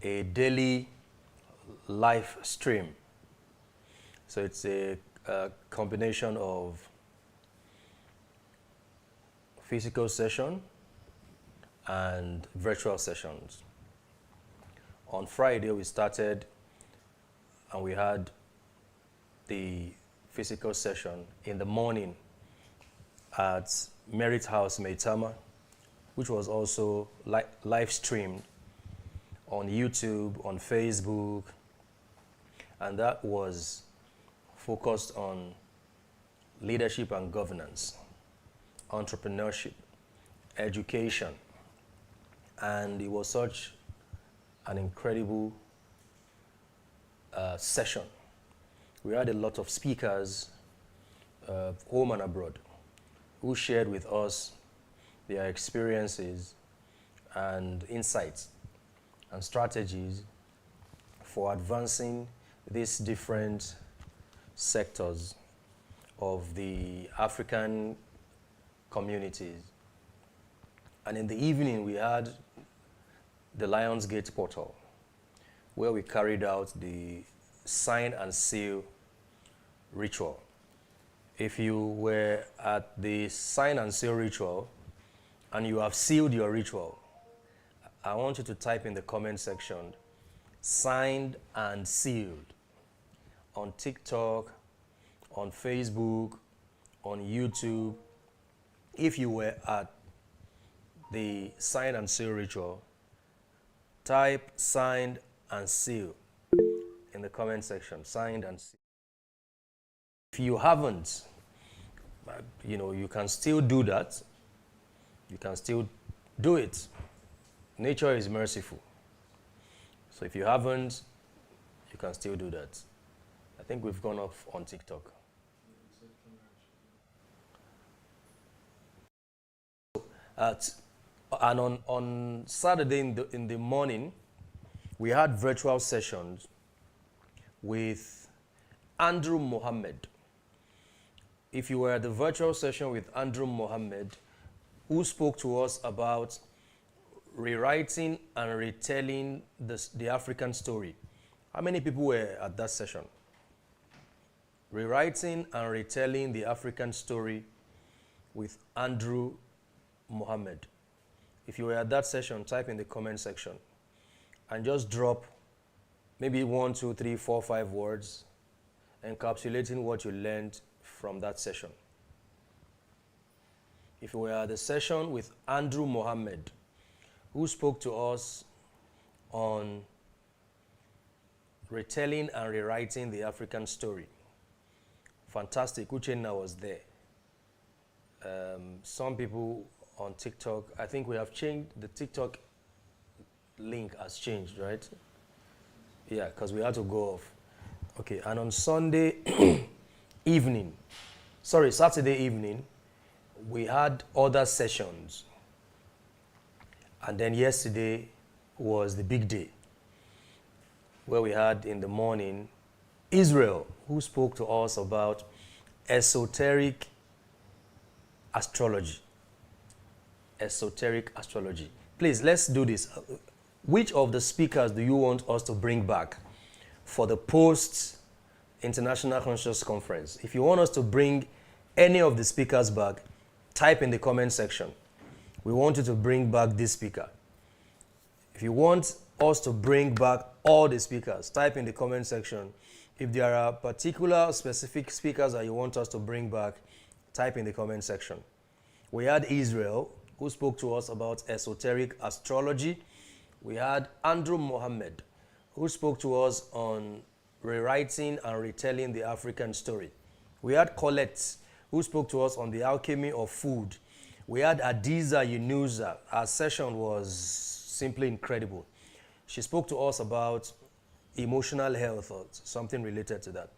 a daily live stream. So it's a combination of physical session and virtual sessions. On Friday, we started and we had the physical session in the morning at Merit House, Maitama, which was also live streamed on YouTube, on Facebook, and that was focused on leadership and governance, entrepreneurship, education, and it was such an incredible session. We had a lot of speakers, home and abroad, who shared with us their experiences and insights and strategies for advancing these different sectors of the African communities. And in the evening, we had the Lionsgate portal, where we carried out the sign and seal ritual. If you were at the sign and seal ritual and you have sealed your ritual, I want you to type in the comment section, signed and sealed, on TikTok, on Facebook, on YouTube. If you were at the sign and seal ritual, type signed and sealed in the comment section, signed and sealed. If you haven't, you can still do that. You can still do it. Nature is merciful. So if you haven't, you can still do that. I think we've gone off on TikTok. And on Saturday in the morning, we had virtual sessions with Andrew Mohammed. If you were at the virtual session with Andrew Mohammed, who spoke to us about rewriting and retelling the African story. How many people were at that session? Rewriting and retelling the African story with Andrew Mohammed. If you were at that session, type in the comment section and just drop maybe 1, 2, 3, 4, 5 words encapsulating what you learned from that session. If you were at the session with Andrew Mohammed, who spoke to us on retelling and rewriting the African story. Fantastic. Uchenna was there. Some people on TikTok, I think we have changed, the TikTok link has changed, right? Yeah, because we had to go off. Okay, and on Saturday evening, we had other sessions. And then yesterday was the big day, where we had in the morning Israel, who spoke to us about esoteric astrology. Esoteric astrology. Please, let's do this. Which of the speakers do you want us to bring back for the post-International Conscious Conference? If you want us to bring any of the speakers back, type in the comment section. We want you to bring back this speaker. If you want us to bring back all the speakers, type in the comment section. If there are particular specific speakers that you want us to bring back, type in the comment section. We had Israel, who spoke to us about esoteric astrology. We had Andrew Mohammed, who spoke to us on rewriting and retelling the African story. We had Colette, who spoke to us on the alchemy of food. We had Adiza Yunusa. Our session was simply incredible. She spoke to us about emotional health or something related to that.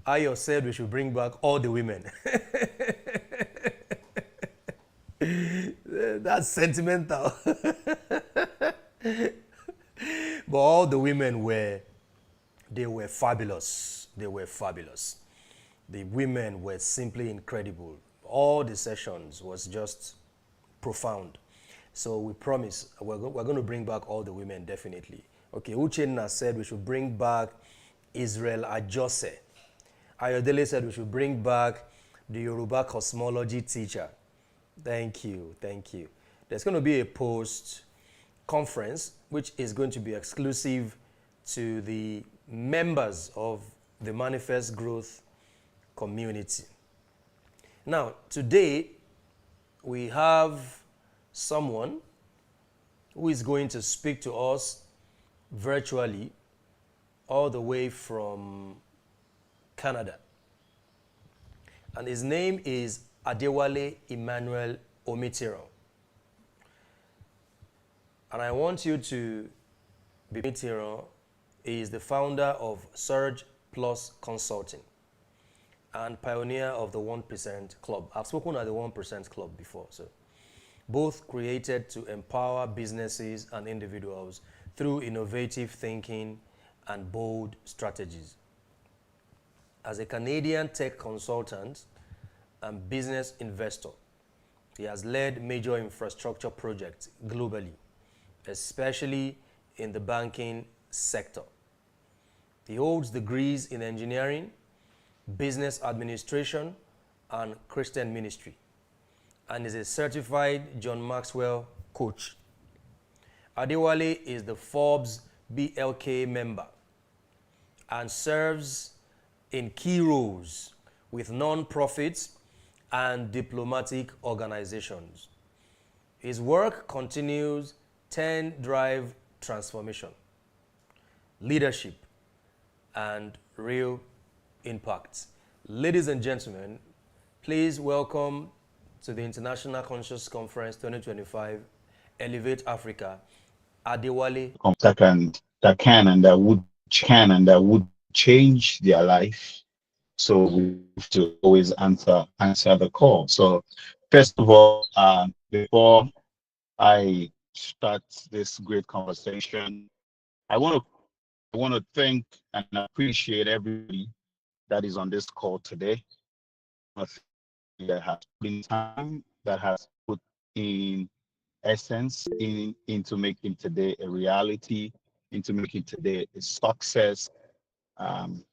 Ayo said we should bring back all the women. That's sentimental. But all the women were fabulous. They were fabulous. The women were simply incredible. All the sessions was just profound. So we promise we're going to bring back all the women definitely. Okay, Uchenna said we should bring back Israel Ajose. Ayodele said we should bring back the Yoruba cosmology teacher. Thank you, thank you. There's going to be a post conference which is going to be exclusive to the members of the Manifest Growth community. Now, today we have someone who is going to speak to us virtually all the way from Canada. And his name is Adewale Emmanuel Omitiron. And I want you to be Omitiron is the founder of Surge Plus Consulting and pioneer of the 1% Club. I've spoken at the 1% Club before, so both created to empower businesses and individuals through innovative thinking and bold strategies. As a Canadian tech consultant and business investor, he has led major infrastructure projects globally, especially in the banking sector. He holds degrees in engineering, business administration, and Christian ministry, and is a certified John Maxwell coach. Adewale is the Forbes BLK member and serves in key roles with non-profits and diplomatic organizations. His work continues 10 drive transformation, leadership, and real impact. Ladies and gentlemen, please welcome to the International Conscious Conference 2025, Elevate Africa, Adewale. That would change their life. So we have to always answer the call. So first of all, before I start this great conversation, I want to thank and appreciate everybody that is on this call today. I think that has put in time, that has put in essence into making today a reality, into making today a success. Um,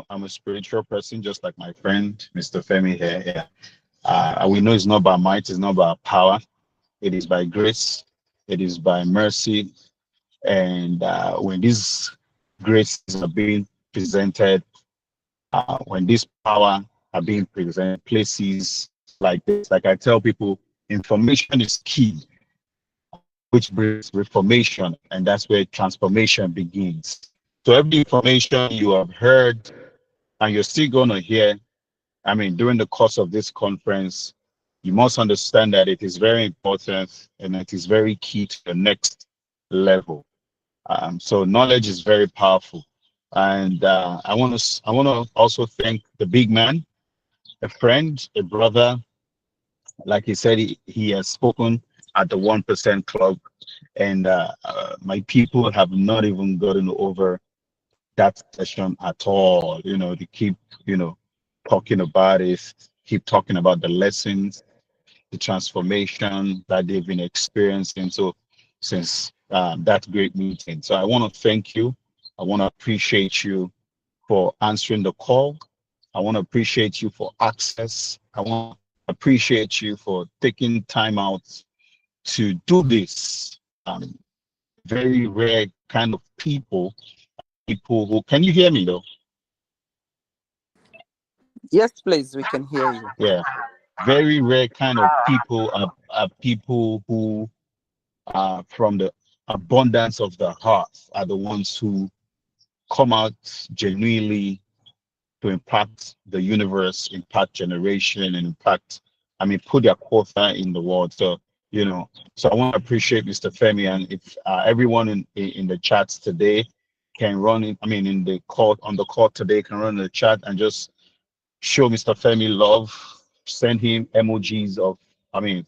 I'm a spiritual person, just like my friend, Mr. Femi here. Yeah. We know it's not by might, it's not by power. It is by grace. It is by mercy. And when these graces are being presented, when this power are being presented, places like this, like I tell people, information is key, which brings reformation, and that's where transformation begins. So every information you have heard and you're still going to hear, during the course of this conference, you must understand that it is very important and it is very key to the next level. So knowledge is very powerful. And I want to also thank the big man, a friend, a brother. Like he said, he has spoken at the 1% Club, and my people have not even gotten over that session at all. They keep, talking about it, keep talking about the lessons, the transformation that they've been experiencing. So since that great meeting. So I want to thank you. I want to appreciate you for answering the call. I want to appreciate you for access. I want to appreciate you for taking time out to do this. Very rare kind of people who, can you hear me though? Yes, please, we can hear you. Yeah, very rare kind of people are people who are from the abundance of the heart, are the ones who come out genuinely to impact the universe, impact generation, and put their quota in the world. So I want to appreciate Mr. Femi, and if everyone in the chats today can run in, in the call, on the call today, can run in the chat and just show Mr. Femi love, send him emojis of,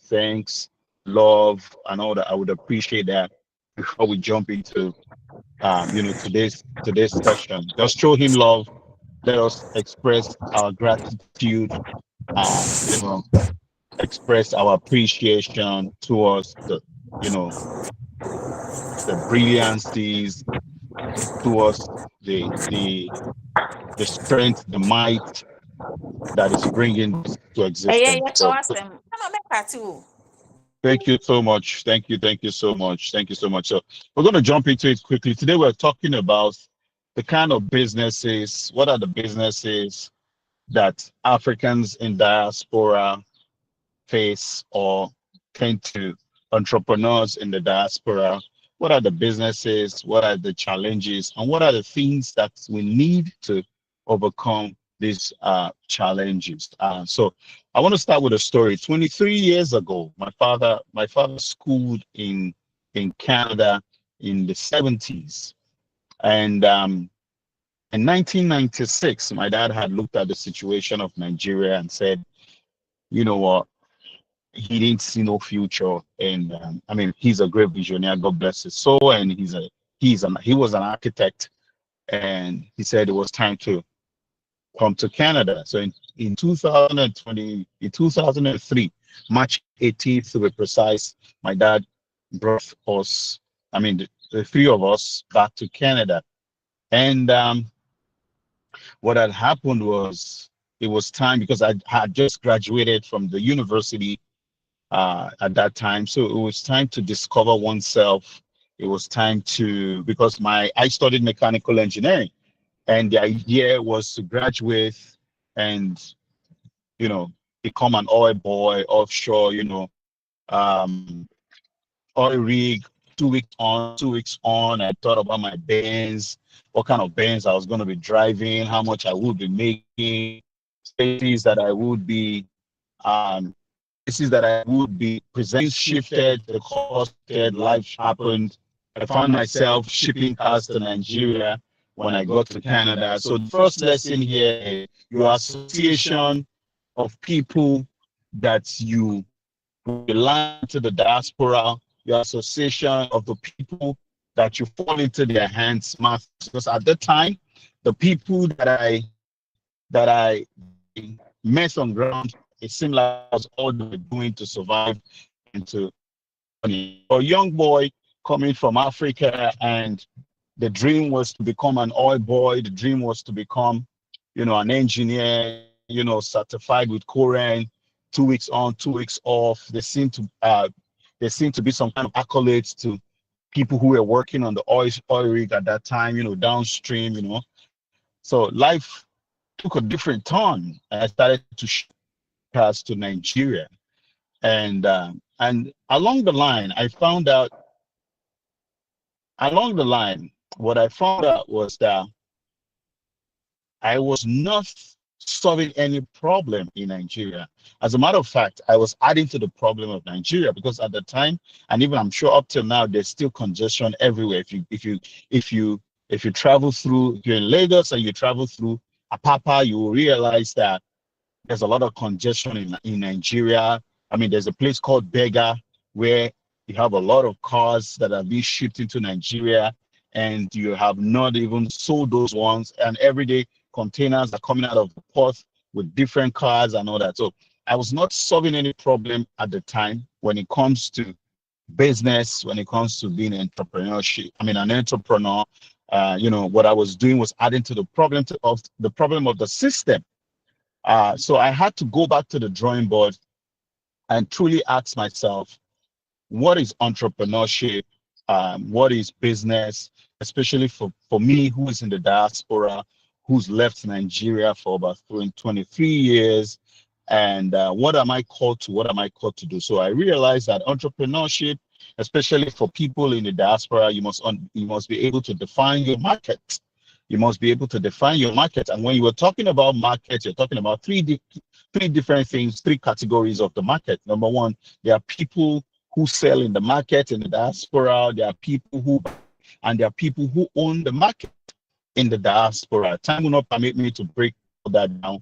thanks, love, and all that. I would appreciate that before we jump into, today's session. Just show him love. Let us express our gratitude, you know, express our appreciation towards the, the brilliancies, to us the strength, the might that is bringing this to Ɛyɛ existence. yɛkyɛ So w'asɛm. Ɛna mɛka te o. thank you so much. Thank you so much. Thank you so much. So we're going to jump into it quickly. Today we're talking about the kind of businesses, what are the businesses that Africans in diaspora face or tend to, entrepreneurs in the diaspora, what are the businesses, what are the challenges, and what are the things that we need to overcome these challenges. So I want to start with a story. 23 years ago, my father schooled in Canada in the 70s. And in 1996, my dad had looked at the situation of Nigeria and said, you know what, he didn't see no future. And I mean, he's a great visionary. God bless his soul. And he was an architect. And he said it was time to come to Canada. So in 2020, in 2003, March 18th to be precise, my dad brought us, I mean, the three of us back to Canada. And what had happened was it was time because I had just graduated from the university at that time. So it was time to discover oneself. It was time to, because I studied mechanical engineering, and the idea was to graduate and, you know, become an oil boy offshore, um, oil rig, 2 weeks on, 2 weeks on. I thought about my bands, what kind of bands I was going to be driving, how much I would be making, spaces that I would be um, places that I would be presenting shifted, the cost shifted, life happened. I found myself shipping cars to Nigeria when I got to Canada. So the first lesson here is your association of people that you belong to the diaspora, your association of the people that you fall into their hands matters. Because at the time, the people that I met on ground, it seemed like that was all they were doing to survive and to money. For a young boy coming from Africa, and the dream was to become an oil boy, the dream was to become, an engineer, certified with Korean, 2 weeks on, 2 weeks off. There seemed to be some kind of accolades to people who were working on the oil rig at that time, downstream. So life took a different turn. I started to pass to Nigeria, and along the line, what I found out was that I was not solving any problem in Nigeria. As a matter of fact, I was adding to the problem of Nigeria, because at the time, and even I'm sure up till now, there's still congestion everywhere. If you travel through, if you're in Lagos and you travel through Apapa, you will realize that there's a lot of congestion in Nigeria. I mean, there's a place called Bega where you have a lot of cars that are being shipped into Nigeria, and you have not even sold those ones. And every day, containers are coming out of the port with different cars and all that. So I was not solving any problem at the time when it comes to business, when it comes to being entrepreneurship. I mean, an entrepreneur. What I was doing was adding to the problem of the system. So I had to go back to the drawing board and truly ask myself, what is entrepreneurship? What is business? Especially for me, who is in the diaspora, who's left Nigeria for about 23 years. And what am I called to? What am I called to do? So I realized that entrepreneurship, especially for people in the diaspora, you must be able to define your market. You must be able to define your market. And when you were talking about market, you're talking about three different things, three categories of the market. Number one, there are people who sell in the market in the diaspora. There are people and there are people who own the market in the diaspora. Time will not permit me to break all that down,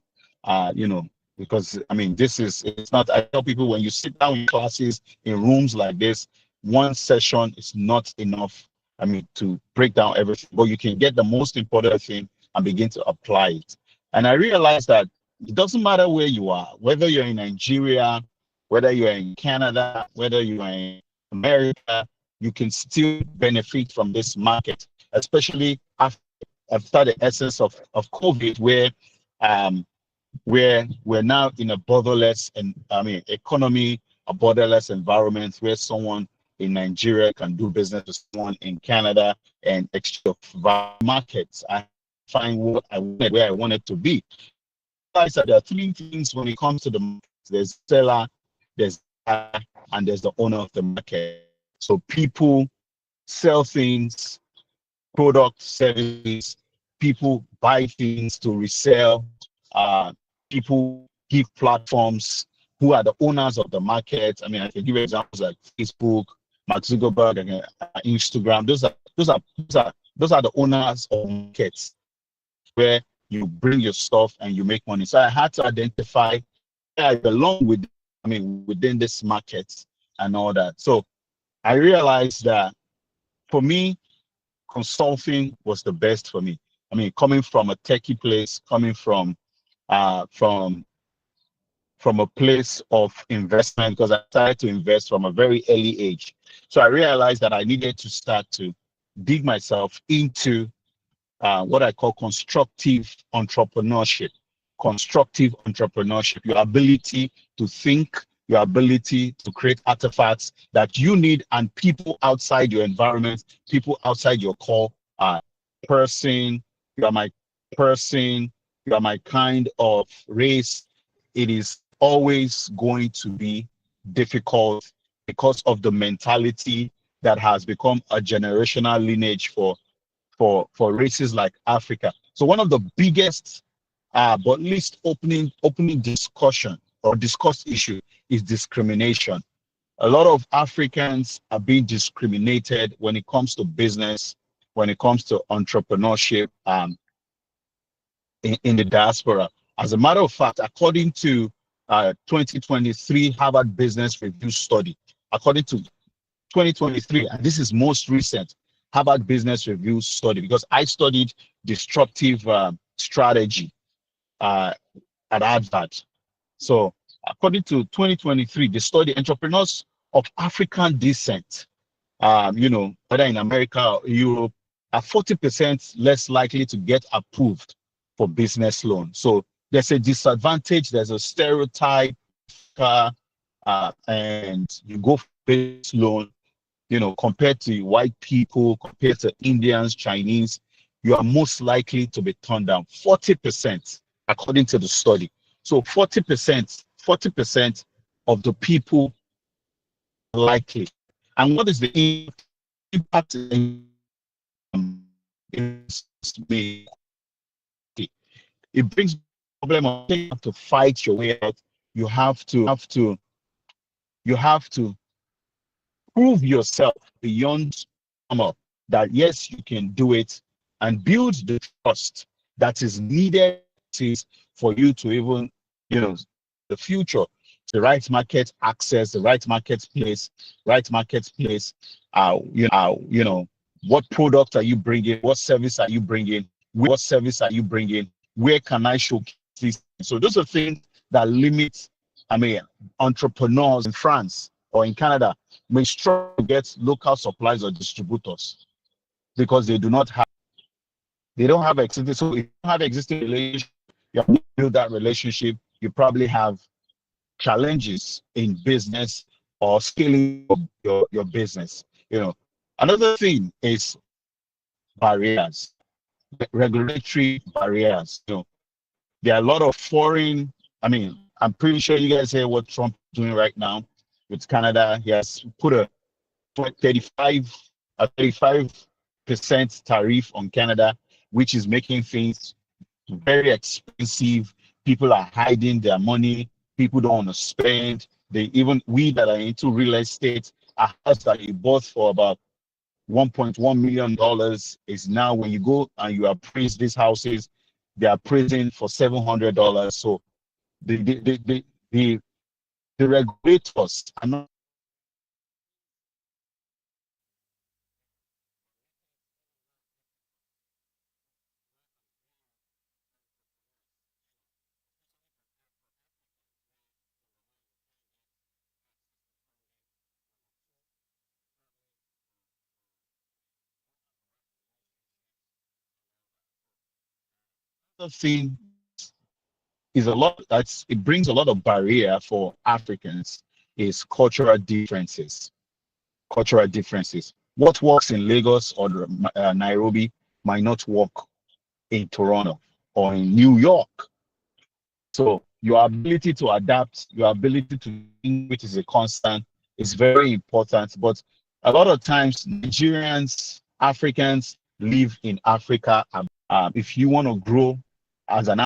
because I mean, it's not, I tell people, when you sit down in classes, in rooms like this, one session is not enough, I mean, to break down everything, but you can get the most important thing and begin to apply it. And I realized that it doesn't matter where you are, whether you're in Nigeria, whether you're in Canada, whether you're in America, you can still benefit from this market, especially after the essence of COVID, um, where we're now in a borderless and economy, a borderless environment where someone in Nigeria can do business with someone in Canada and exchange of markets. I find what I wanted where I wanted to be. Realize that there are three things when it comes to the market. There's seller, there's buyer, and there's the owner of the market. So people sell things, product, services, people buy things to resell, people give platforms who are the owners of the market. I mean, I can give examples like Facebook, Mark Zuckerberg, and Instagram. Those are the owners of markets where you bring your stuff and you make money. So I had to identify where I belong within this market and all that. So I realized that for me, consulting was the best for me. I mean, coming from a techie place, coming uh, from from a place of investment, because I started to invest from a very early age. So I realized that I needed to start to dig myself into what I call constructive entrepreneurship. Constructive entrepreneurship, your ability to think, your ability to create artifacts that you need, and people outside your environment, people outside your core person, you are my person, you are my kind of race. It is always going to be difficult because of the mentality that has become a generational lineage for races like Africa. So one of the biggest but least opening discussion or discussed issue is discrimination. A lot of Africans are being discriminated when it comes to business, when it comes to entrepreneurship in the diaspora. As a matter of fact, according to 2023 Harvard Business Review study, according to 2023, and this is most recent Harvard Business Review study, because I studied disruptive strategy uh, at Harvard. So according to 2023, the study, entrepreneurs of African descent, whether in America or Europe, are 40% less likely to get approved for business loan. So there's a disadvantage, there's a stereotype, and you go for business loan, compared to white people, compared to Indians, Chinese, you are most likely to be turned down. 40%, according to the study. So 40% of the people likely. And what is the impact in me? It brings problem of you have to fight your way out. You have to prove yourself beyond normal, that yes, you can do it, and build the trust that is needed for you to even, the future, the right market access, the right marketplace. What product are you bringing? What service are you bringing? Where can I showcase this? So those are things that limit, entrepreneurs in France or in Canada may struggle to get local suppliers or distributors because they don't have existing. So if you don't have existing relationship, you have to build that relationship. You probably have challenges in business or scaling your business. Another thing is barriers, regulatory barriers. There are a lot of foreign. I'm pretty sure you guys hear what Trump is doing right now with Canada. He has put a 35 a 35% tariff on Canada, which is making things very expensive. People are hiding their money. People don't want to spend. We that are into real estate, a house that you bought for about $1.1 million is now, when you go and you appraise these houses, they are appraising for $700. So the regulators are not thing is a lot that's it brings a lot of barrier for Africans is cultural differences. Cultural differences. What works in Lagos or Nairobi might not work in Toronto or in New York. So your ability to adapt, your ability to think, which is a constant, is very important. But a lot of times, Nigerians, Africans live in Africa. If you want to grow as an